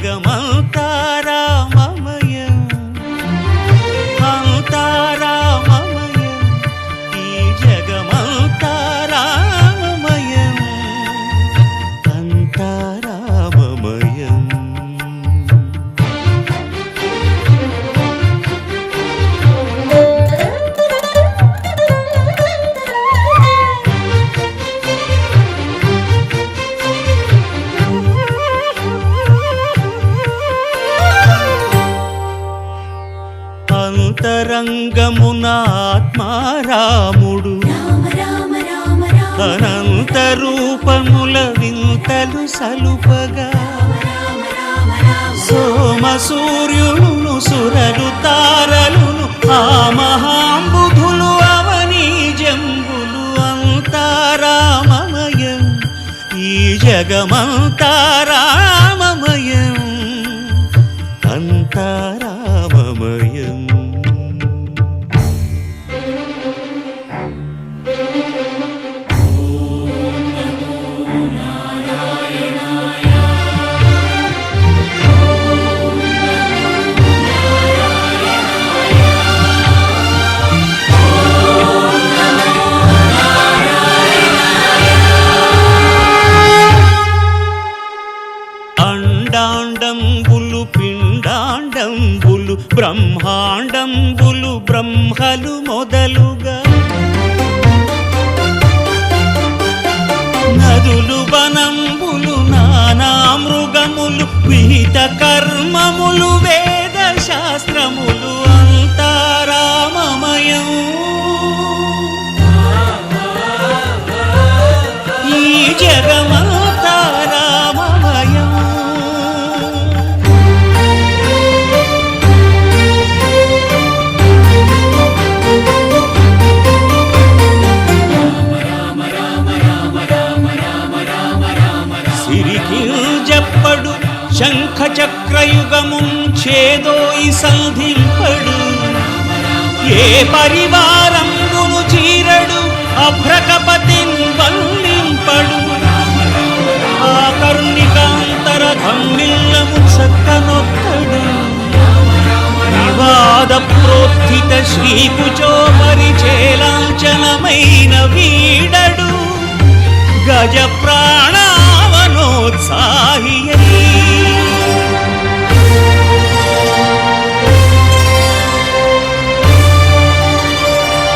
జగమంతా రామమయం అంతా రామమయం ఈ జగమంతా రామమయం అంతా రామమయం అంతరంగమున ఆత్మారాముడు అనంత రూపముల వింతలు సలుపగా సోమ సూర్యులను సురలు తారలును ఆ మహాంబుధులు అవనీ జంబులు అంతా రామమయం ఈ జగమంతా రామమయం అంతా రామమయం అండాండంబులు పిండాండంబులు బ్రహ్మాండంబులు బ్రహ్మలు మొదలుగా నదులు వనంబులు నానా మృగములు విహిత కర్మములు వేద శాస్త్రములు అంతా రామమయం ఈ జగమంతా రామమయం సిరికింజప్పడు శంఖ చక్రయుగముంచేదోయి సంధింపడు ఏ పరివారంబును చీరడు అభ్రకపతిన్ వల్లింపడు ఆ కర్ణికాంతర ధమ్మిల్లము చక్కనొక్కడు వివాద ప్రోత్థిత శ్రీకుచో పరిచేలాంఛనమైన వీడడు గజ ప్రాణావనోత్సాహి